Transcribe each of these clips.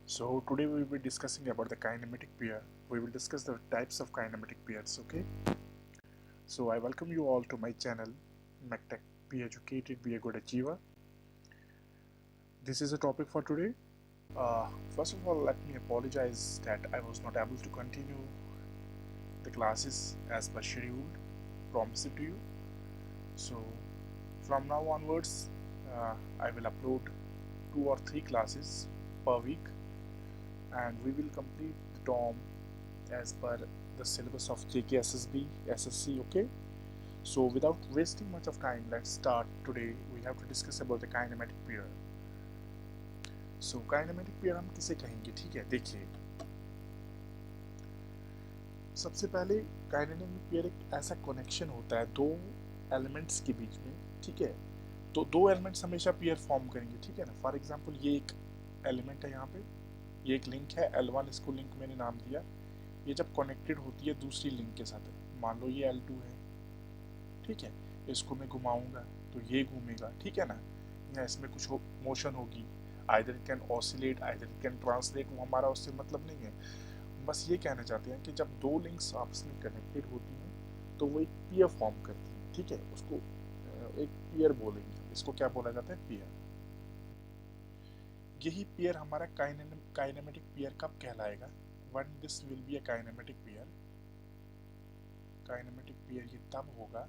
So today we will be discussing about the kinematic pair. We will discuss the types of kinematic pairs. Okay. So I welcome you all to my channel, MacTech. Be educated, be a good achiever. This is a topic for today. First of all, let me apologize that I was not able to continue the classes as per scheduled, promised to you. So from now onwards, I will upload 2 or 3 classes per week, and we will complete the TOM as per the syllabus of JKSSB SSC. Okay, so without wasting much of time, let's start. Today we have to discuss about the kinematic pair. So kinematic pair हम किसे कहेंगे? ठीक है, देखिए सबसे पहले kinetic pair एक ऐसा कनेक्शन होता है दो एलिमेंट्स के बीच में, ठीक है। तो दो एलिमेंट्स हमेशा पेयर फॉर्म करेंगे, ठीक है ना। फॉर एग्जांपल ये एक एलिमेंट है, यहाँ पे ये एक लिंक है L1, इसको लिंक मैंने नाम दिया। ये जब कनेक्टेड होती है दूसरी लिंक के साथ, मान लो ये L2 है, ठीक है, इसको मैं घुमाऊंगा तो ये घूमेगा, ठीक है ना, या इसमें कुछ मोशन होगी, either it can oscillate either it can translate, वो हमारा उससे मतलब नहीं है। बस ये कहना चाहते हैं कि जब दो लिंक्स आपस में कनेक्टेड होती हैं तो वो एक पियर फॉर्म करती हैं, ठीक है। उसको एक पियर बोलेंगे, इसको क्या बोला जाता है? पियर। यही पेयर हमारा काइनेमेटिक पेयर कब कहलाएगा? When this will be a kinematic pair. Kinematic pair ये तब होगा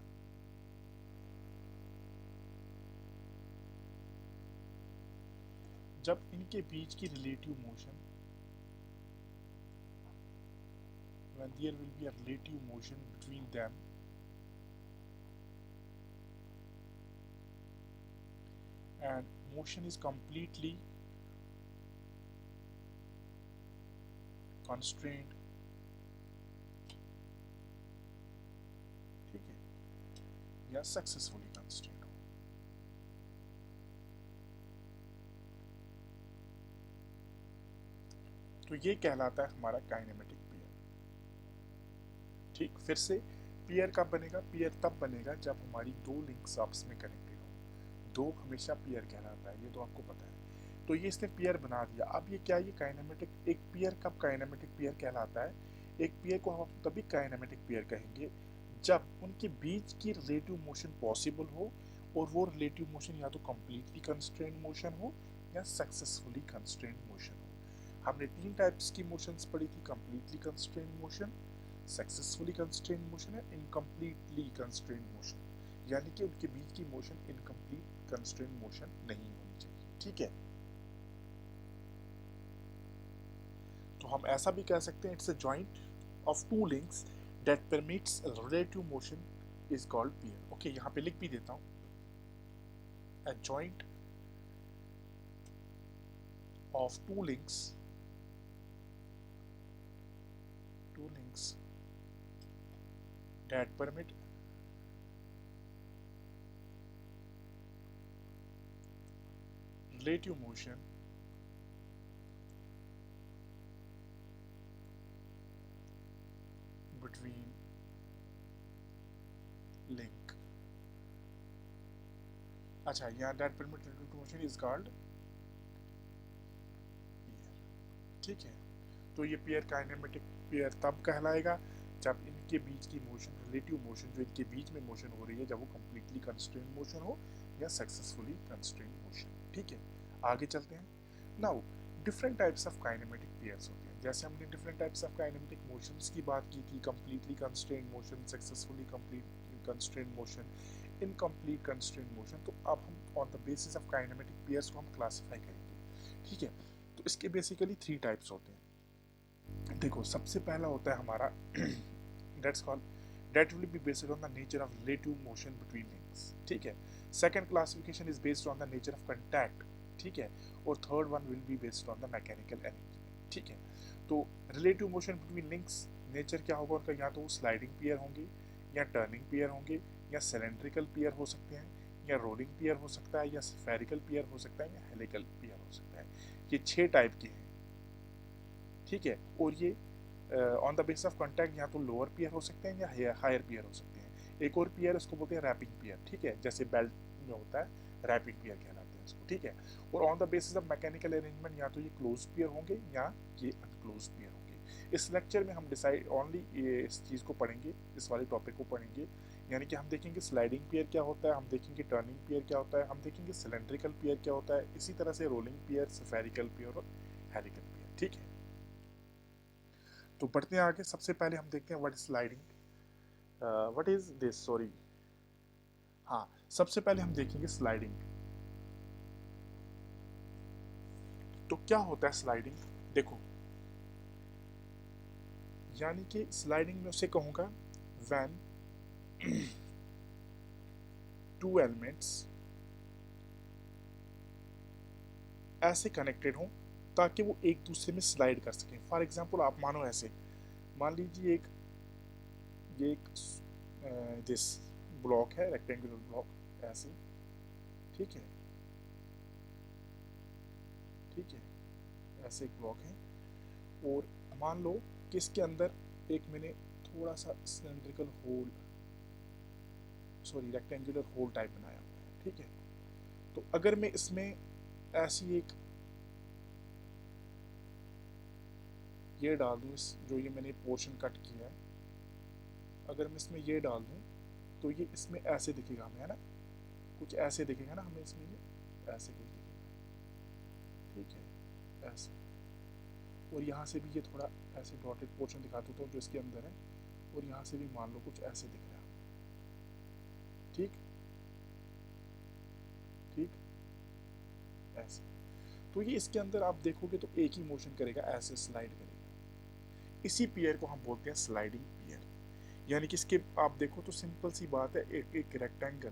जब इनके बीच की relative motion, when there will be a relative motion between them, and motion is completely constrained, ठीक है, या सक्सेसफुली कंस्ट्रेंट हो। तो ये कहलाता है हमारा काइनेमेटिक पेयर। ठीक, फिर से पेयर कब बनेगा? पेयर तब बनेगा जब हमारी दो लिंक्स आपस में कनेक्टेड हो। दो हमेशा पेयर कहलाता है, ये तो आपको पता है। तो ये इसने पेयर बना दिया। अब ये क्या, ये काइनेमेटिक एक पेयर कब काइनेमेटिक पेयर कहलाता है? एक पेयर को हम तभी काइनेमेटिक पेयर कहेंगे जब उनके बीच की रिलेटिव मोशन पॉसिबल हो, और वो रिलेटिव मोशन या तो कंप्लीटली कंस्ट्रेंट मोशन हो या सक्सेसफुली कंस्ट्रेंट मोशन हो। हमने 3 टाइप्स की मोशंस पढ़ी थी, completely constraint motion, successfully constraint motion है, इनकम्प्लीटली कंस्ट्रेंट मोशन, यानी कि उनके बीच की मोशन इनकम्प्लीट कंस्ट्रेंट मोशन नहीं होनी चाहिए, ठीक है। तो हम ऐसा भी कह सकते हैं, it's a joint of two links that permits relative motion is called pair. Okay, यहाँ पे लिख भी देता हूँ, a joint of two links that permit relative motion between link। अच्छा, यहाँ that permit relative motion is called pair, ठीक है। तो ये पेयर काइनेमेटिक पेयर तब कहलाएगा जब इनके बीच की मोशन, रिलेटिव मोशन जो इनके बीच में मोशन हो रही है, जब वो कंप्लीटली कंस्ट्रेंट मोशन हो या सक्सेसफुली कंस्ट्रेंट मोशन, ठीक है। आगे चलते हैं। Now different types of kinematic pairs होते हैं। जैसे हमने different types of kinematic motions की बात की थी, completely constraint motion, successfully complete constraint motion, incomplete constraint motion. तो अब हम on the basis of kinematic pairs को हम क्लासीफाई करेंगे, ठीक है। तो इसके बेसिकली 3 टाइप्स होते हैं। देखो, सबसे पहला होता है हमारा that's called that will be based on the nature of relative motion between links, ठीक है। Second classification is based on the nature of contact, ठीक है। और third one will be based on the mechanical arrangement, ठीक है। तो relative motion between links nature क्या होगा उनका? या तो वो स्लाइडिंग पेयर होंगे, या टर्निंग पेयर होंगे, या सिलेंड्रिकल पेयर हो सकते हैं, या रोलिंग पेयर हो सकता है, या स्फेरिकल पेयर हो सकता है, या हेलिकल पेयर हो सकता है। ये 6 टाइप के हैं, ठीक है। और ये on the base of contact या तो लोअर पेयर हो सकते हैं या हायर पेयर हो सकते हैं। एक और पेयर उसको बोलते हैं रैपिंग पेयर, ठीक है, जैसे बेल्ट में होता है, रैपिंग पेयर कहलाते हैं। इसको, ठीक है। और on the basis of mechanical arrangement या तो ये क्लोज पेयर होंगे या ये अनक्लोज पेयर होंगे। इस लेक्चर में हम डिसाइड ओनली इस चीज़ को पढ़ेंगे, इस वाले टॉपिक को पढ़ेंगे, यानी कि हम देखेंगे स्लाइडिंग पेयर क्या होता है, हम देखेंगे टर्निंग पेयर क्या होता है, हम देखेंगे सिलेंड्रिकल पेयर क्या होता है, इसी तरह से रोलिंग पेयर, स्फेरिकल पेयर और हेलिकल पेयर, ठीक है। तो बढ़ते हैं आगे। सबसे पहले हम देखते हैं what is sliding, what is this, sorry, हाँ, सबसे पहले हम देखेंगे स्लाइडिंग। तो क्या होता है स्लाइडिंग, देखो, यानी कि स्लाइडिंग में उसे कहूंगा व्हेन टू एलिमेंट्स ऐसे कनेक्टेड हों ताकि वो एक दूसरे में स्लाइड कर सकें। फॉर एग्जांपल आप मानो ऐसे, मान लीजिए ये एक दिस ब्लॉक है, रेक्टेंगुलर ब्लॉक ऐसे, ठीक है, ठीक है, ऐसे एक ब्लॉक है, और मान लो कि इसके अंदर एक मैंने थोड़ा सा cylindrical whole, sorry rectangular whole type बनाया हुआ है, ठीक है। तो अगर मैं इसमें ऐसी एक ये डाल दूँ, इस जो ये मैंने पोर्शन कट किया है, अगर मैं इसमें ये डाल दूँ तो ये इसमें ऐसे दिखेगा हमें, है ना, कुछ ऐसे दिखेगा ना हमें इसमें, ये ऐसे कुछ दिखेगा, ठीक है, ऐसे। और यहाँ से भी ये थोड़ा ऐसे डॉटेड पोर्शन दिखा दूँ तो जो इसके अंदर है, और यहाँ से भी मान लो कुछ ऐसे दिख रहा है, ठीक, ठीक, ऐसे। तो ये इसके अंदर आप देखोगे तो एक ही मोशन करेगा, ऐसे स्लाइड करेगा। इसी पेयर को हम बोलते हैं स्लाइडिंग पेयर। यानी कि इसके आप देखो तो सिंपल सी बात है, एक रेक्टेंगल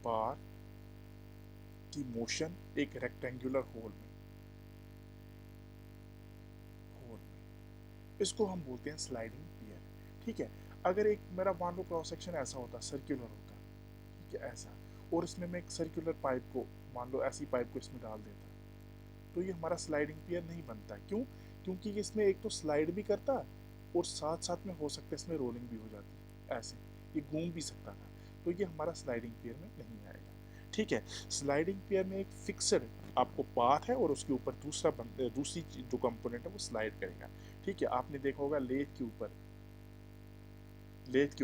बार की मोशन एक रेक्टेंगुलर होल में, इसको हम बोलते हैं स्लाइडिंग पेयर, ठीक है। अगर एक मेरा मान लो क्रॉस सेक्शन ऐसा होता, सर्कुलर होता, ठीक है, ऐसा, और इसमें मैं एक सर्कुलर पाइप को, मान लो ऐसी पाइप को इसमें डाल देता, तो ये हमारा स्लाइडिंग पेयर नहीं बनता। क्यों? क्योंकि इसमें एक तो स्लाइड भी करता और साथ साथ में हो सकता है इसमें रोलिंग भी हो जाती, ऐसे ये घूम भी सकता था, तो ये हमारा स्लाइडिंग पेयर में नहीं आएगा, ठीक है। स्लाइडिंग पेयर में एक फिक्सड आपको पाथ है और उसके ऊपर दूसरी जो कंपोनेंट है वो स्लाइड करेगा, ठीक है। आपने देखा होगा लेथ के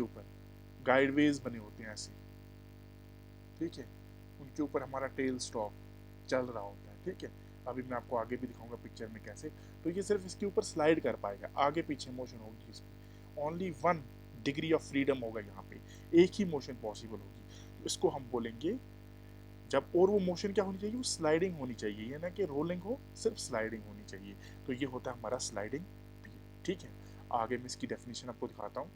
ऊपर गाइडवेज बने होते हैं ऐसे, ठीक है, उनके ऊपर हमारा टेल स्टॉक चल रहा होता है, ठीक है। अभी मैं आपको आगे भी दिखाऊंगा पिक्चर में कैसे। तो ये सिर्फ इसके ऊपर स्लाइड कर पाएगा, आगे पीछे मोशन होगी इसकी, ओनली 1 डिग्री ऑफ फ्रीडम होगा यहाँ पे, एक ही मोशन पॉसिबल होगी। तो इसको हम बोलेंगे जब, और वो मोशन क्या होनी चाहिए, वो स्लाइडिंग होनी चाहिए, ये ना कि रोलिंग हो, सिर्फ स्लाइडिंग होनी चाहिए। तो ये होता है हमारा स्लाइडिंग पेयर, ठीक है। आगे मैं इसकी डेफिनेशन आपको दिखाता हूँ।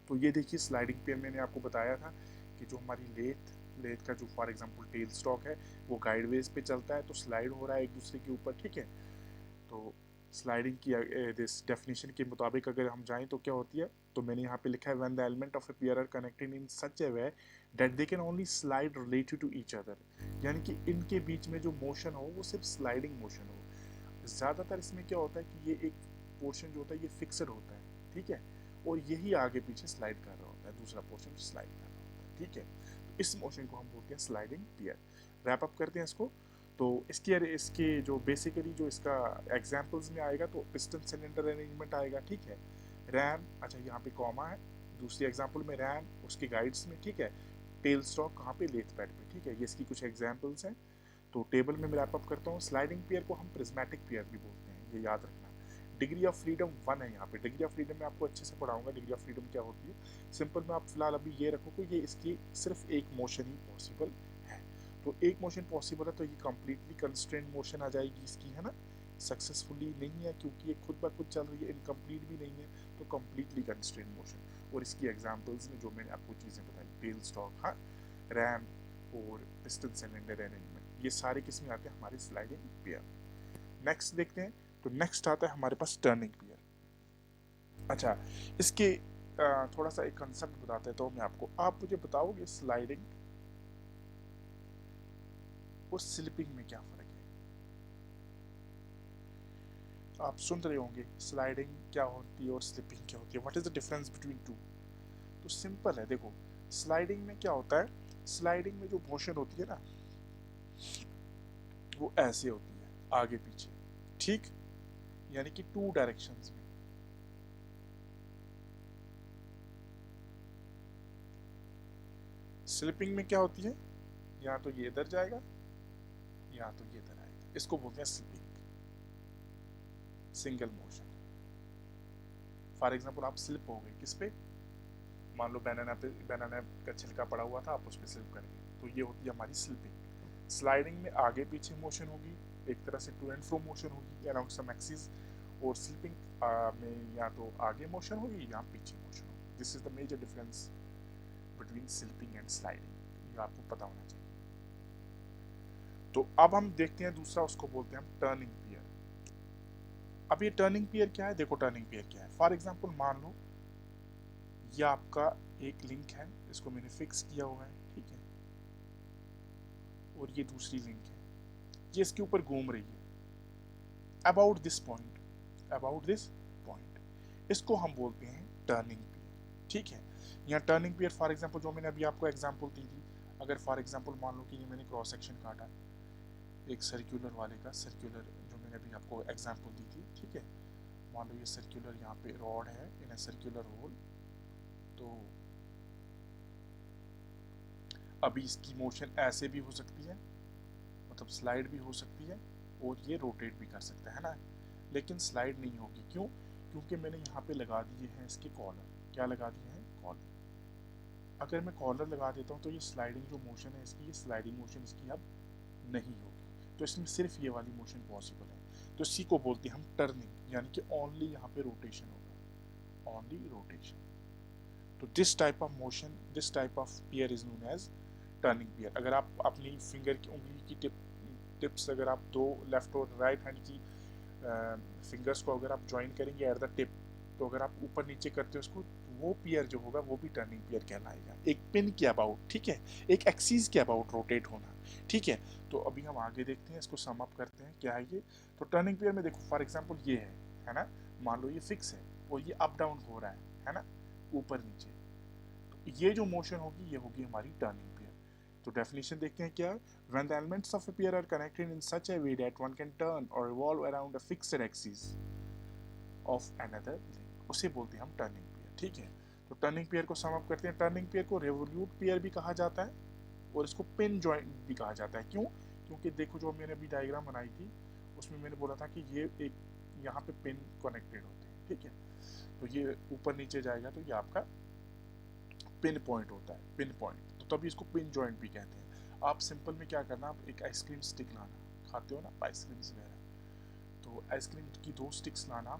तो ये देखिए स्लाइडिंग पेयर मैंने आपको बताया था कि जो हमारी लेथ का जो फॉर एग्जांपल टेल स्टॉक है वो गाइडवेज पे चलता है, तो स्लाइड हो रहा है एक दूसरे के ऊपर, ठीक है। तो स्लाइडिंग की दिस डेफिनेशन के मुताबिक अगर हम जाएं तो क्या होती है, तो मैंने यहाँ पे लिखा है when the element of a pair are connected in such a way that they can only slide related to each other, यानी कि इनके बीच में जो मोशन हो वो सिर्फ स्लाइडिंग मोशन हो। ज़्यादातर इसमें क्या होता है कि ये एक पोर्शन जो होता है ये फिक्सड होता है, ठीक है, और यही आगे पीछे स्लाइड कर रहा होता है, दूसरा पोर्शन स्लाइड कर रहा होता है, ठीक है। तो इस मोशन को हम बोलते हैं स्लाइडिंग पेयर। रैप अप करते हैं इसको। तो इसके जो बेसिकली जो इसका एग्जांपल्स में आएगा तो पिस्टन सिलेंडर अरेंजमेंट आएगा, ठीक है, रैम, अच्छा यहाँ पे कॉमा है, दूसरी एग्जांपल में रैम उसके गाइड्स में, ठीक है, टेल स्टॉक कहाँ पे, लेथ पैड पे, ठीक है। ये इसकी कुछ एग्जांपल्स हैं। तो टेबल में मैं रैप अप करता हूँ। स्लाइडिंग पेयर को हम प्रिज्मेटिक पेयर भी बोलते हैं, ये याद रखना। डिग्री ऑफ फ्रीडम 1 है यहाँ पे। डिग्री ऑफ फ्रीडम में आपको अच्छे से पढ़ाऊंगा डिग्री ऑफ फ्रीडम क्या होती है। सिंपल में आप फिलहाल अभी ये रखो कि ये इसकी सिर्फ एक मोशन ही पॉसिबल है। तो एक मोशन पॉसिबल है तो ये कम्प्लीटली कंस्ट्रेंट मोशन आ जाएगी इसकी, है ना। सक्सेसफुली नहीं है क्योंकि ये खुद ब खुद चल रही है, इनकम्प्लीट भी नहीं है, तो कम्प्लीटली कंस्ट्रेंट मोशन। और इसकी एग्जाम्पल्स में जो मैंने आपको चीज़ें बताई, टेल स्टॉक, हाँ, रैम और पिस्टन सिलेंडर अरेंजमेंट, ये सारे किस में आते हैं, हमारे स्लाइडिंग पेयर। नेक्स्ट देखते हैं। तो नेक्स्ट आता है हमारे पास टर्निंग पेयर। अच्छा, इसके थोड़ा सा एक कंसेप्ट बताते हैं तो मैं आपको, आप मुझे बताओगे स्लाइडिंग और स्लिपिंग में क्या फ़र्क है। आप सुन रहे होंगे स्लाइडिंग क्या होती है और स्लिपिंग क्या होती है, what is the difference between two. तो सिंपल है, देखो स्लाइडिंग में क्या होता है स्लाइडिंग में जो मोशन होती है ना वो ऐसे होती है, आगे पीछे, ठीक, यानी कि टू डायरेक्शंस में। स्लिपिंग में क्या होती है, या तो ये इधर जाएगा या तो ये इधर आएगा, इसको बोलते हैं slipping, single motion. For example आप स्लिप हो गए किस पे, मान लो बनाना पे, बनाना का छिलका पड़ा हुआ था, आप उस पर स्लिप कर गए, तो ये होती है हमारी स्लिपिंग। स्लाइडिंग में आगे पीछे मोशन होगी, एक तरह से टू एंड फ्रो मोशन होगी अराउंड सम एक्सिस, और स्लिपिंग में या तो आगे मोशन होगी या पीछे मोशन होगी। This is the major difference between slipping and sliding, ये आपको पता होना चाहिए। तो अब हम देखते हैं दूसरा, उसको बोलते हैं हम टर्निंग पियर। अब ये टर्निंग पियर क्या है, देखो टर्निंग पियर क्या है। फॉर एग्जांपल मान लो ये आपका एक लिंक है, इसको मैंने फिक्स किया हुआ है, ठीक है, और ये दूसरी लिंक है, ये इसके ऊपर घूम रही है about this point, about this point, इसको हम बोलते हैं टर्निंग पियर, ठीक है। यहाँ टर्निंग पियर फॉर एग्जांपल जो मैंने अभी आपको एग्जांपल दी थी, अगर फॉर एग्जांपल मान लो कि ये मैंने क्रॉस सेक्शन काटा एक सर्कुलर वाले का, सर्कुलर जो मैंने अभी आपको एग्जांपल दी थी, ठीक है, मान लो ये सर्कुलर यहाँ पे रॉड है इन अ सर्कुलर होल, तो अभी इसकी मोशन ऐसे भी हो सकती है, मतलब स्लाइड भी हो सकती है, और ये रोटेट भी कर सकता है ना, लेकिन स्लाइड नहीं होगी, क्यों, क्योंकि मैंने यहाँ पे लगा दिए हैं इसके कॉलर, क्या लगा दिए हैं, कॉलर। अगर मैं कॉलर लगा देता हूँ तो ये स्लाइडिंग जो मोशन है इसकी, ये स्लाइडिंग मोशन इसकी अब नहीं होगी, तो इसमें सिर्फ ये वाली मोशन पॉसिबल है, तो इसी को बोलते हैं हम टर्निंग, यानी कि ओनली यहाँ पे रोटेशन होगा, ओनली रोटेशन। तो this type of motion, this type of pair is known as turning pair. अगर आप अपनी फिंगर की उंगली की टिप्स अगर आप दो लेफ्ट और राइट हैंड की फिंगर्स को अगर आप ज्वाइन करेंगे एट द टिप, तो अगर आप ऊपर नीचे करते हो उसको, वो पियर जो होगा वो भी टर्निंग पियर कहलाएगा। एक पिन के अबाउट, ठीक है, एक एक्सिस के अबाउट रोटेट होना, ठीक है। तो अभी हम आगे देखते हैं, इसको सम अप करते हैं क्या है ये। तो टर्निंग पियर में देखो फॉर एग्जांपल ये है ना, मान लो ये फिक्स है और ये अप डाउन हो रहा है ना, ऊपर नीचे, तो ये जो मोशन होगी ये होगी हमारी टर्निंग पियर। तो डेफिनेशन देखते हैं क्या है, when the elements of a pair are connected in such a way that one can turn or revolve around a fixed axis of another link, उसे बोलते हैं हम टर्निंग पेयर, ठीक है। तो टर्निंग पेयर को सम अप करते हैं, टर्निंग पेयर को रेवोल्यूट पेयर भी कहा जाता है और इसको पिन जॉइंट भी कहा जाता है, क्यों, क्योंकि देखो जो मैंने अभी डायग्राम बनाई थी उसमें मैंने बोला था कि ये एक यहाँ पे पिन कनेक्टेड होते हैं, ठीक है, तो ये ऊपर नीचे जाएगा तो ये आपका पिन पॉइंट होता है, पिन पॉइंट, तो तभी इसको पिन जॉइंट भी कहते हैं। आप सिंपल में क्या करना, आप एक आइसक्रीम स्टिक लाना, खाते हो ना आइसक्रीम वगैरह, तो आइसक्रीम की दो स्टिक्स लाना,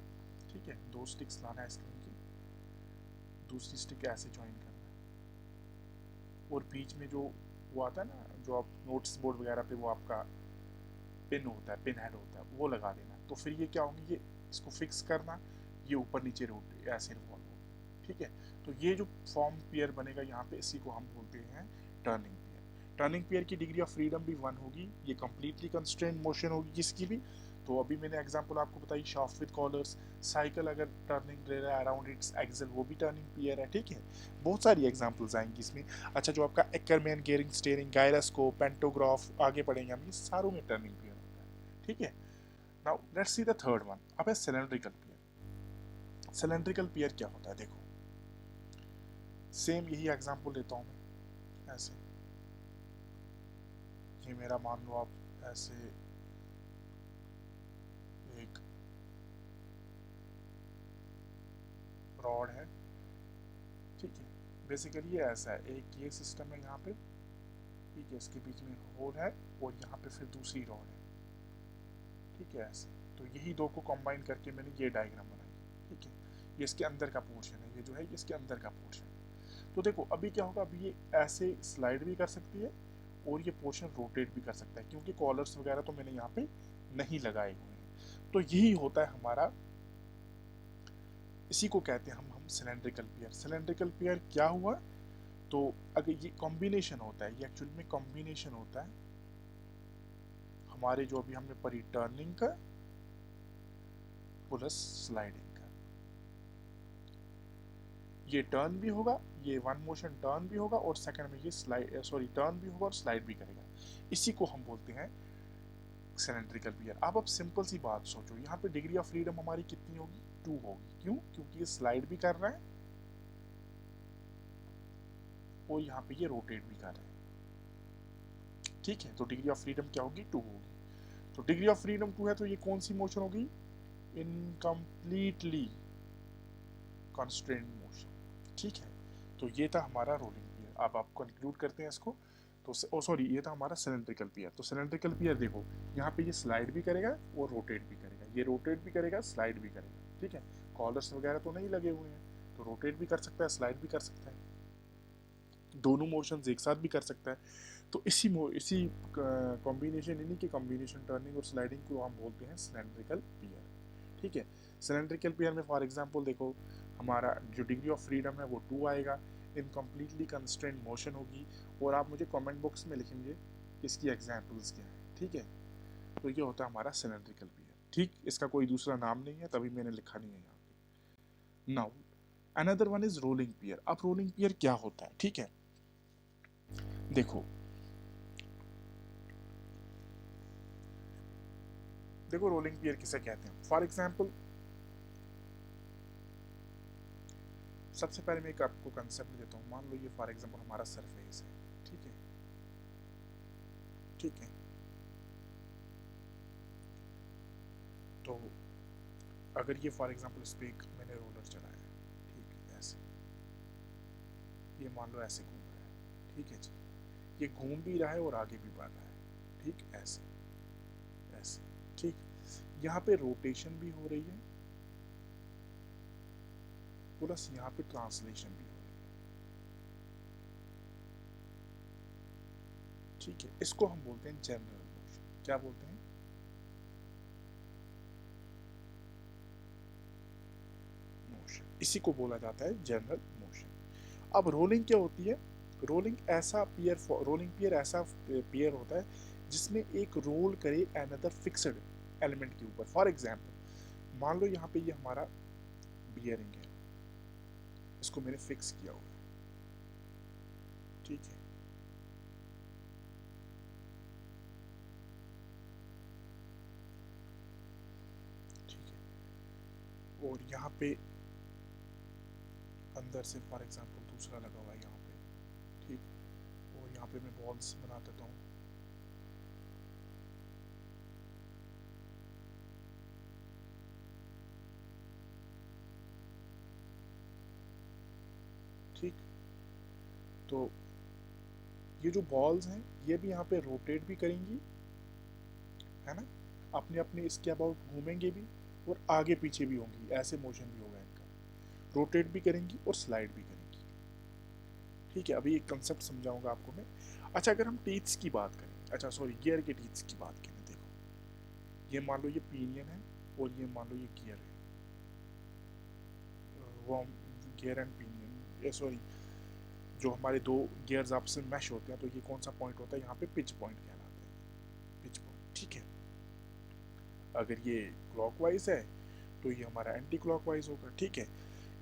ठीक है, दो स्टिक्स लाना आइसक्रीम की, दूसरी स्टिक ऐसे ज्वाइन करना, और बीच में जो वो आता है ना, जो आप नोट्स बोर्ड वगैरह पे वो आपका पिन होता है, पिन हेड होता है, वो लगा देना, तो फिर ये क्या होंगे, ये इसको फिक्स करना, ये ऊपर नीचे रोट ऐसे रिवॉल्व होगा, ठीक है। तो ये जो फॉर्म पेयर बनेगा यहाँ पे, इसी को हम बोलते हैं टर्निंग पेयर। टर्निंग पेयर की डिग्री ऑफ फ्रीडम भी 1 होगी, ये कंप्लीटली कंस्ट्रेंट मोशन होगी किसकी भी, तो अभी मैंने एग्जांपल आपको बताई शाफ्ट विद कॉलर्स, साइकिल अगर टर्निंग ले रहा है अराउंड इट्स एक्सल, वो भी टर्निंग पेयर है, ठीक है। बहुत सारी एग्जांपल्स आएंगी इसमें। अच्छा, जो आपका एक्करमैन गियरिंग स्टीयरिंग गायरोस्कोप पेंटोग्राफ आगे पढ़ेंगे हम, ये सारों में टर्निंग पेयर होता है, ठीक है। Now let's see the third one, अब है सिलेंड्रिकल पेयर। सिलेंड्रिकल पेयर क्या होता है, देखो सेम यही एग्जांपल लेता हूँ मैं, ऐसे ये मेरा मान लो आप ऐसे एक रॉड है, ठीक है, बेसिकली ये ऐसा है, एक ये सिस्टम है यहाँ पे, ठीक है, इसके बीच में होल है और यहाँ पे फिर दूसरी रॉड है, ठीक है, ऐसे। तो यही दो को कंबाइन करके मैंने ये डायग्राम बनाई, ठीक है, ये इसके अंदर का पोर्शन है, ये जो है ये इसके अंदर का पोर्शन है। तो देखो अभी क्या होगा, अभी ये ऐसे स्लाइड भी कर सकती है और ये पोर्शन रोटेट भी कर सकता है, क्योंकि कॉलर्स वगैरह तो मैंने यहाँ पे नहीं लगाए हुए हैं। तो यही होता है हमारा, इसी को कहते हैं हम सिलेंड्रिकल पेयर। सिलेंड्रिकल पेयर क्या हुआ, तो अगर ये कॉम्बिनेशन होता है, ये एक्चुअली में कॉम्बिनेशन होता है हमारे जो अभी हमने पढ़ी टर्निंग का प्लस स्लाइडिंग का। ये टर्न भी होगा, ये वन मोशन टर्न भी होगा, और सेकंड में ये स्लाइड टर्न भी होगा और स्लाइड भी करेगा। इसी को हम बोलते हैं सिलेंड्रिकल पियर। अब सिंपल सी बात सोचो, यहाँ पे डिग्री ऑफ फ्रीडम हमारी कितनी होगी? 2 होगी। क्यों? क्योंकि ये स्लाइड भी कर रहा है और यहाँ पे ये रोटेट भी कर रहा है। ठीक है, तो डिग्री ऑफ फ्रीडम क्या होगी? 2 होगी। तो डिग्री ऑफ फ्रीडम 2 है, तो ये कौन सी मोशन होगी? Incompletely constraint motion. ठीक है, तो ये था हमारा रोलिंग पियर। अब आप कंक्लूड करते हैं इसको। तो सॉरी, ये था हमारा सिलेंड्रिकल पियर। तो सिलेंड्रिकल पियर देखो, यहाँ पे ये स्लाइड भी करेगा और रोटेट भी करेगा, ये रोटेट भी करेगा, स्लाइड भी करेगा। ठीक है, कॉलर्स वगैरह तो नहीं लगे हुए हैं, तो रोटेट भी कर सकता है, स्लाइड भी कर सकता है, दोनों मोशंस एक साथ भी कर सकता है। तो इसी कॉम्बिनेशन, इन्हीं के कॉम्बिनेशन टर्निंग और स्लाइडिंग को हम बोलते हैं सिलेंड्रिकल पियर। ठीक है, सिलेंड्रिकल पियर में फॉर एग्जांपल देखो, हमारा जो डिग्री ऑफ फ्रीडम है वो 2 आएगा, इनकम्प्लीटली कंस्ट्रेंट मोशन होगी, और आप मुझे कमेंट बॉक्स में लिखेंगे इसकी एग्जांपल्स क्या है। ठीक है, तो ये होता है हमारा सिलेंड्रिकल पियर। ठीक, इसका कोई दूसरा नाम नहीं है, तभी मैंने लिखा नहीं है यहाँ पे। Now another one is rolling pair. अब रोलिंग पियर क्या होता है? ठीक है, देखो देखो रोलिंग पियर किसे कहते हैं। फॉर एग्जांपल, सबसे पहले मैं एक आपको कंसेप्ट देता हूँ। मान लो ये फॉर एग्जांपल हमारा सरफेस है। ठीक है, ठीक है, तो अगर ये फॉर एग्जांपल इस पर मैंने रोलर चलाया, ठीक है, ऐसे, ये मान लो ऐसे घूम रहा है। ठीक है जी, ये घूम भी रहा है और आगे भी बढ़ रहा है। ठीक, ऐसे ऐसे। ठीक, यहाँ पे रोटेशन भी हो रही है, प्लस यहाँ पे ट्रांसलेशन भी हो रही है। ठीक है, इसको हम बोलते हैं जनरल मोशन। क्या बोलते हैं? मोशन। इसी को बोला जाता है जनरल मोशन। अब रोलिंग क्या होती है? रोलिंग पियर ऐसा पियर होता है जिसमें एक रोल करे अनदर फिक्स्ड एलिमेंट के ऊपर। फॉर एग्जांपल, मान लो यहाँ पे ये हमारा बियरिंग है, इसको मैंने फिक्स किया हुआ है। ठीक है, ठीक है, और यहाँ पे अंदर से फॉर एग्जांपल दूसरा लगा हुआ है यहाँ पे। ठीक, और यहाँ पे मैं बॉल्स बना देता हूँ। ठीक, तो ये जो बॉल्स हैं ये भी यहाँ पे रोटेट भी करेंगी, है ना, अपने अपने इसके अबाउट घूमेंगे भी, और आगे पीछे भी होंगी, ऐसे मोशन भी होगा इनका, रोटेट भी करेंगी और स्लाइड भी करेंगी। ठीक है, अभी एक कंसेप्ट समझाऊंगा आपको मैं। अच्छा, अगर हम टीथ्स की बात करें, अच्छा सॉरी, गियर के टीथ्स की बात करें, देखो ये मान लो ये पिनियन है और ये मान लो ये गियर है, वो गियर एंड पिनियन, ये सॉरी, जो हमारे दो गियर्स आपस में मैश होते हैं, तो ये कौन सा पॉइंट होता है? यहाँ पे पिच पॉइंट कहलाता है, पिच पॉइंट। ठीक है, अगर ये क्लॉकवाइज है तो ये हमारा एंटी क्लॉकवाइज होगा। ठीक है,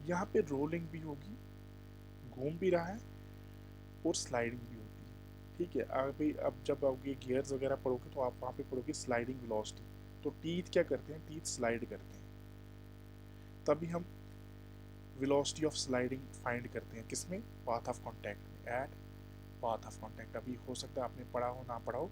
यहाँ पे रोलिंग भी होगी, घूम भी रहा है, और स्लाइडिंग भी होती है। ठीक है, अभी अब जब आप ये गियर्स वगैरह पढ़ोगे तो आप वहाँ पे पढ़ोगे स्लाइडिंग वेलोसिटी। तो टीथ क्या करते हैं? टीथ स्लाइड करते हैं, तभी हम वेलोसिटी ऑफ स्लाइडिंग फाइंड करते हैं किसमें? पाथ ऑफ कॉन्टैक्ट में, एट पाथ ऑफ कॉन्टैक्ट। अभी हो सकता है आपने पढ़ा हो ना पढ़ा हो,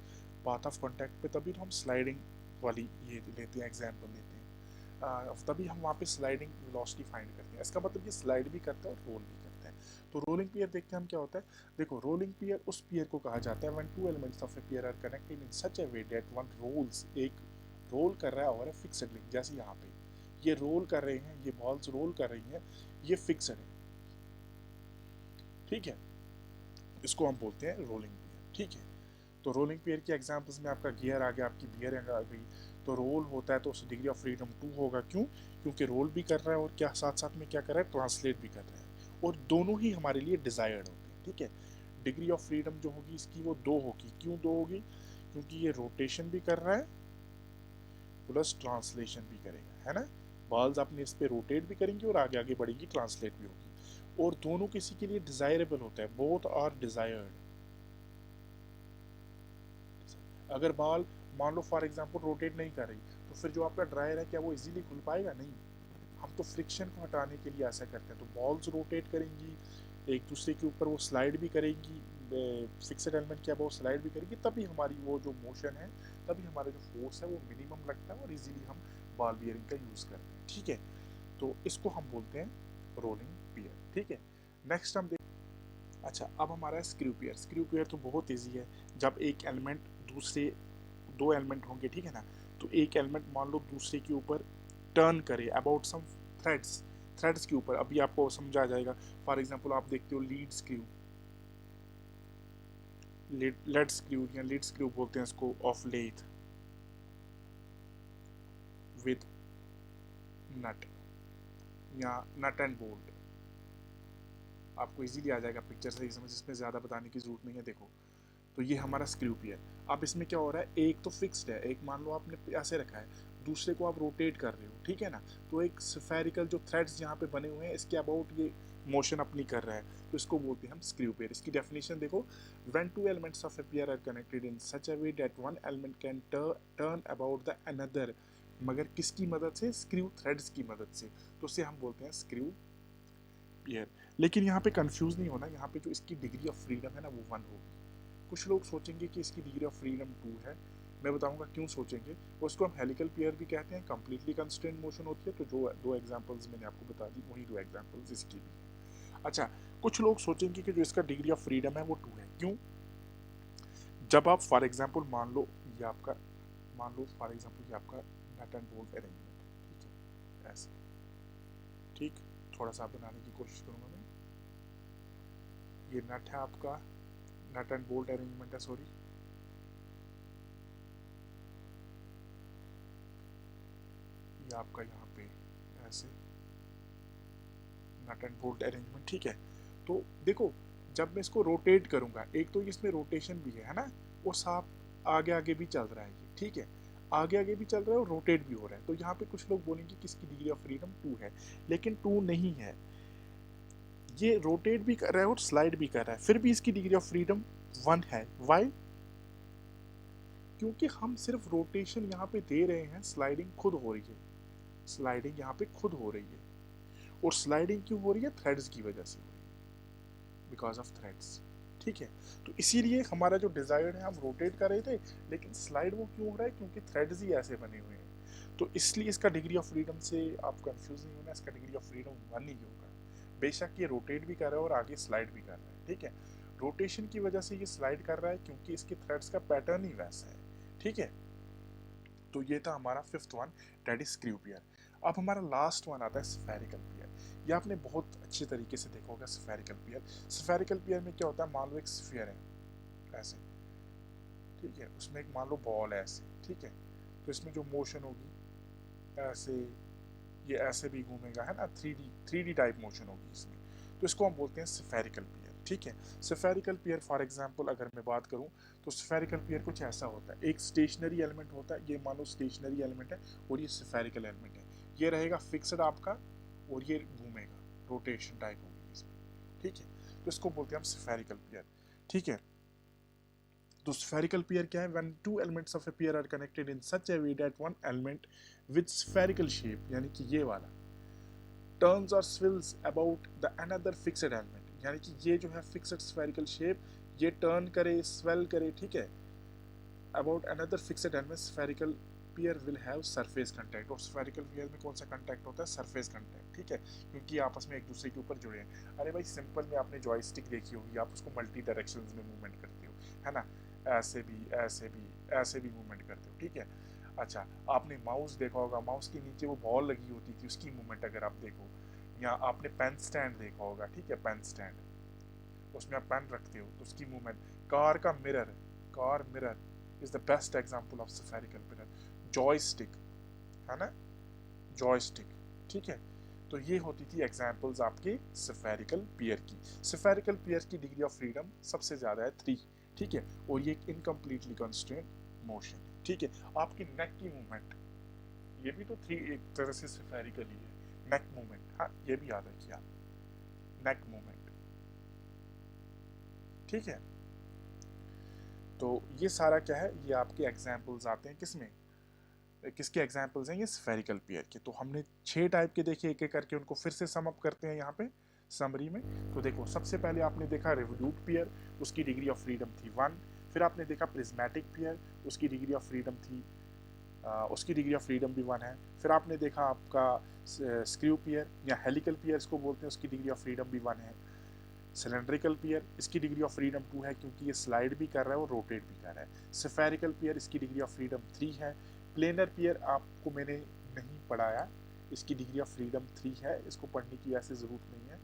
पाथ ऑफ कॉन्टैक्ट पे तभी तो हम स्लाइडिंग वाली ये लेते हैं, एग्जाम्पल लेते हैं, तभी हम वहाँ पे स्लाइडिंग वेलोसिटी फाइंड करते हैं। इसका मतलब ये स्लाइड भी करता है और रोल भी करता है। तो रोलिंग पियर देखते हैं हम क्या होता है। देखो, रोलिंग पियर उस पियर को कहा जाता है when two elements of a pair are connected in such a way that one rolls, एक रोल कर रहा है और फिक्स्ड लिंक। जैसे यहाँ पे ये रोल कर रहे हैं, ये बॉल्स रोल कर रही हैं, ये फिक्स्ड है। ठीक है, इसको हम बोलते हैं रोलिंग पियर। ठीक है, तो रोलिंग पेयर की एग्जांपल्स में आपका गियर आ गया, आपकी बियर आ गई। तो रोल होता है तो उस डिग्री ऑफ फ्रीडम 2 होगा। क्यों? क्योंकि रोल भी कर रहा है और क्या साथ साथ में क्या कर रहा है? ट्रांसलेट भी कर रहा है, और दोनों ही हमारे लिए डिजायर्ड होते हैं। ठीक है, डिग्री ऑफ फ्रीडम जो होगी इसकी वो 2 होगी। क्यों 2 होगी? क्योंकि ये रोटेशन भी कर रहा है प्लस ट्रांसलेशन भी करेगा, है ना। बॉल्स अपने इस पे रोटेट भी करेंगी और आगे आगे बढ़ेगी, ट्रांसलेट भी होगी। और दोनों किसी के लिए डिजायरेबल होता है, बोथ आर डिजायर्ड। अगर बॉल मान लो फॉर एग्जांपल रोटेट नहीं कर रही, तो फिर जो आपका ड्रायर है क्या वो इजीली खुल पाएगा? नहीं। हम तो फ्रिक्शन को हटाने के लिए ऐसा करते हैं, तो बॉल्स रोटेट करेंगी एक दूसरे के ऊपर, वो स्लाइड भी करेंगी, फिक्सड एलिमेंट क्या वो स्लाइड भी करेंगी, तभी हमारी वो जो मोशन है, तभी हमारा जो फोर्स है वो मिनिमम लगता है और इजीली हम बॉल बियरिंग का यूज करते हैं। ठीक है, तो इसको हम बोलते हैं रोलिंग पियर। ठीक है, नेक्स्ट हम देख। अच्छा, अब हमारा है स्क्रू पियर। स्क्रू पियर तो बहुत ईजी है। जब एक एलिमेंट दूसरे, दो एलिमेंट होंगे, ठीक है ना, तो एक एलिमेंट मान लो दूसरे के ऊपर टर्न करे अबाउट सम थ्रेड्स, थ्रेड्स के ऊपर, अभी आपको समझा जाएगा। फॉर एग्जांपल आप देखते हो लीड स्क्रू, लेड स्क्रू या लीड स्क्रू बोलते हैं इसको, ऑफ लेथ विद नट या नट एंड बोल्ट। आपको इजीली आ जाएगा पिक्चर से ही समझ, इसमें ज़्यादा बताने की जरूरत नहीं है। देखो, तो ये हमारा स्क्रू पियर। अब इसमें क्या हो रहा है, एक तो फिक्स्ड है, एक मान लो आपने ऐसे रखा है, दूसरे को आप रोटेट कर रहे हो, ठीक है ना, तो एक स्फेरिकल जो थ्रेड्स यहाँ पे बने हुए हैं इसके अबाउट ये मोशन अपनी कर रहा है, तो इसको बोलते हैं हम स्क्रू पेयर। इसकी डेफिनेशन देखो, when two elements of a pair are connected in such a way that one element can turn about the another, मगर किसकी मदद से? स्क्रू थ्रेड्स की मदद से, तो उसे हम बोलते हैं स्क्रू पेयर। लेकिन यहाँ पे कंफ्यूज नहीं होना, यहाँ पे जो इसकी डिग्री ऑफ फ्रीडम है ना वो 1 होगी। कुछ लोग सोचेंगे कि इसकी डिग्री ऑफ फ्रीडम 2 है, मैं बताऊंगा क्यों सोचेंगे। उसको हम हेलिकल पेयर भी कहते हैं, कंप्लीटली कंस्ट्रेंट मोशन होती है, तो जो दो एग्जांपल्स मैंने आपको बता दी वही दो एग्जांपल्स इसकी भी है। अच्छा, कुछ लोग सोचेंगे कि जो इसका डिग्री ऑफ फ्रीडम है वो 2 है, क्यों? जब आप फॉर एग्जांपल मान लो ये आपका, मान लो फॉर एग्जांपल ये आपका नट एंड बोल्ट अरेंजमेंट है, ठीक है, ऐसे, ठीक, थोड़ा सा बनाने की कोशिश करूंगा मैं। ये नट है आपका, नट एंड बोल्ट अरेंजमेंट है, सॉरी, ये आपका यहाँ पे ऐसे नट एंड बोल्ट अरेंजमेंट, ठीक है। तो देखो, जब मैं इसको रोटेट करूंगा, एक तो इसमें रोटेशन भी है ना, वो साफ आगे आगे भी चल रहा है ये, ठीक है, आगे आगे भी चल रहा है और रोटेट भी हो रहा है। तो यहाँ पे कुछ लोग बोलेंगे कि इसकी डिग्री ऑफ फ्रीडम 2 है, लेकिन 2 नहीं है। ये रोटेट भी कर रहा है और स्लाइड भी कर रहा है, फिर भी इसकी डिग्री ऑफ फ्रीडम 1 है। वाई? क्योंकि हम सिर्फ रोटेशन यहाँ पे दे रहे हैं, स्लाइडिंग खुद हो रही है, स्लाइडिंग यहाँ पे खुद हो रही है। और स्लाइडिंग क्यों हो रही है? थ्रेड्स की वजह से हो रही है, बिकॉज ऑफ थ्रेड्स, ठीक है। तो इसीलिए हमारा जो डिजायर्ड है, हम रोटेट कर रहे थे, लेकिन स्लाइड वो क्यों हो रहा है? क्योंकि थ्रेड्स ही ऐसे बने हुए हैं। तो इसलिए इसका डिग्री ऑफ फ्रीडम से आप कंफ्यूज नहीं होना, इसका डिग्री ऑफ फ्रीडम 1 ही होगा। बेशक ये रोटेट भी कर रहा है और आगे स्लाइड भी कर रहा है, ठीक है। रोटेशन की वजह से ये स्लाइड कर रहा है क्योंकि इसके थ्रेड्स का पैटर्न ही वैसा है, ठीक है। तो ये था हमारा 5th one, that is screw pair. अब हमारा लास्ट वन आता है स्फेरिकल पियर। ये आपने बहुत अच्छे तरीके से देखा होगा स्फेरिकल पियर। स्फेरिकल पियर में क्या होता है, मान लो एक स्फीयर है ऐसे, ठीक है, उसमें एक मान लो बॉल है ऐसे, ठीक है, तो इसमें जो मोशन होगी ऐसे, ये ऐसे भी घूमेगा, है ना, 3D टाइप मोशन होगी इसमें, तो इसको हम बोलते हैं स्फेरिकल पियर, ठीक है। स्फेरिकल पियर फॉर एग्जांपल अगर मैं बात करूं, तो स्फेरिकल पियर कुछ ऐसा होता है, एक स्टेशनरी एलिमेंट होता है, ये मान लो स्टेशनरी एलिमेंट है और ये स्फेरिकल एलिमेंट है, ये रहेगा फिक्स्ड आपका और ये घूमेगा, रोटेशन टाइप होगी इसमें, ठीक है, तो इसको बोलते हैं हम स्फेरिकल पियर, ठीक है। तो spherical pair क्या है? When two elements of a pair are connected in such a way that one element with spherical shape, यानी कि ये वाला, turns or swivels about the another fixed element, यानी कि ये जो है fixed spherical shape, ये turn करे, swell करे, ठीक है, about another fixed element, spherical pair will have surface contact। और spherical pair में कौन सा contact होता है? surface contact, ठीक है, क्योंकि आपस में एक दूसरे के ऊपर जुड़े हैं। अरे भाई सिंपल में आपने जॉयस्टिक देखी होगी, आप उसको मल्टी डायरेक्शंस में मूवमेंट करते हो, है ना, ऐसे भी ऐसे भी ऐसे भी मूवमेंट करते हो, ठीक है। अच्छा, आपने माउस देखा होगा, माउस के नीचे वो बॉल लगी होती थी, उसकी मूवमेंट अगर आप देखो, या आपने पेन स्टैंड देखा होगा, ठीक है, पेन स्टैंड, उसमें आप पेन रखते हो तो उसकी मूवमेंट, कार का mirror, car mirror is the best example of spherical mirror. Joystick, है ना, जॉयस्टिक, ठीक है। तो ये होती थी एग्जांपल्स आपके स्फेरिकल पियर की। स्फेरिकल पियर की डिग्री ऑफ फ्रीडम सबसे ज्यादा है 3, ठीक है, और ये इनकम्प्लीटली कंस्ट्रेंट मोशन है, ठीक है। आपकी नेक की मूवमेंट, ये भी तो 3 एक तरह से स्फेरिकल ही है, नेक मूवमेंट, हाँ ये भी याद रखिए आप, नेक मूवमेंट, ठीक है। तो ये सारा क्या है, ये आपके एग्जाम्पल्स आते हैं किसमें, किसके एग्जाम्पल्स हैं, ये स्फेरिकल पेयर के। तो हमने 6 टाइप के देखे, एक एक करके उनको फिर से सम अप करते हैं यहाँ पे समरी में। तो देखो, सबसे पहले आपने देखा रिवोल्यूट पेयर, उसकी डिग्री ऑफ फ्रीडम थी 1। फिर आपने देखा प्रिज्मेटिक पेयर, उसकी डिग्री ऑफ फ्रीडम थी उसकी डिग्री ऑफ फ्रीडम भी 1 है। फिर आपने देखा आपका स्क्रू पेयर या हेलिकल पेयर इसको बोलते हैं, उसकी डिग्री ऑफ फ्रीडम भी 1 है। सिलेंड्रिकल पेयर, इसकी डिग्री ऑफ फ्रीडम 2 है क्योंकि ये स्लाइड भी कर रहा है और रोटेट भी कर रहा है। स्फेरिकल पेयर, इसकी डिग्री ऑफ फ्रीडम 3 है। प्लेनर पेयर आपको मैंने नहीं पढ़ाया, इसकी डिग्री ऑफ फ्रीडम 3 है, इसको पढ़ने की वैसे ज़रूरत नहीं है।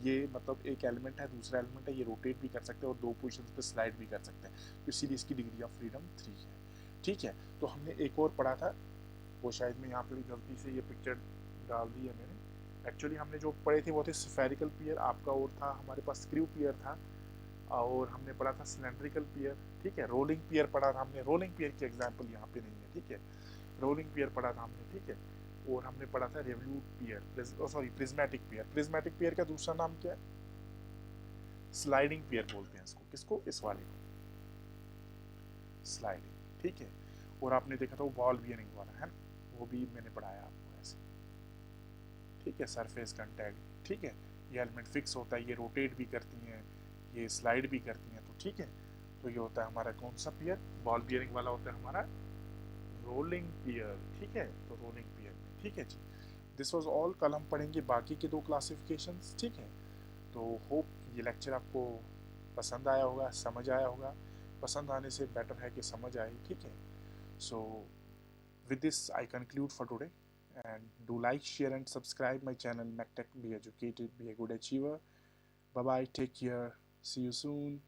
ये मतलब एक एलिमेंट है, दूसरा एलिमेंट है, ये रोटेट भी कर सकते हैं और 2 पोजिशन पे स्लाइड भी कर सकते हैं, तो इसीलिए इसकी डिग्री ऑफ फ्रीडम 3 है, ठीक है। तो हमने एक और पढ़ा था, वो शायद मैं यहाँ पे भी गलती से ये पिक्चर डाल दी है मैंने। एक्चुअली हमने जो पढ़े थे वो थे स्फेरिकल पियर, आपका और था हमारे पास स्क्रू पियर था, और हमने पढ़ा था सिलेंड्रिकल पियर, ठीक है। रोलिंग पियर पढ़ा था हमने, रोलिंग पियर की एग्जांपल यहाँ पे नहीं है, ठीक है। रोलिंग पियर पढ़ा था हमने, ठीक है। और हमने पढ़ा था रिवोल्यूट पियर, सॉरी प्रिज्मेटिक पियर। प्रिज्मेटिक पियर का दूसरा नाम क्या है, स्लाइडिंग पियर बोलते हैं इसको, किसको, इस वाले को, स्लाइडिंग, ठीक है। और आपने देखा था वो बॉल बियरिंग वाला है, वो भी मैंने पढ़ाया आपको ऐसे, ठीक है। सरफेस कंटैक्ट, ठीक है। ये एलिमेंट फिक्स होता है, ये रोटेट भी करती हैं, ये स्लाइड भी करती हैं, तो ठीक है। तो ये होता है हमारा कौन सा पियर, बॉल बियरिंग वाला होता है हमारा रोलिंग पियर, ठीक है। तो रोलिंग पियर में, ठीक है जी। This was all. कल हम पढ़ेंगे बाकी के 2 क्लासिफिकेशंस, ठीक है। तो होप ये लेक्चर आपको पसंद आया होगा, समझ आया होगा। पसंद आने से बेटर है कि समझ आए, ठीक है। सो with this I conclude for today, and do like, share and subscribe my channel MacTech. Be educated, be a good achiever. Bye bye, take care, see you soon.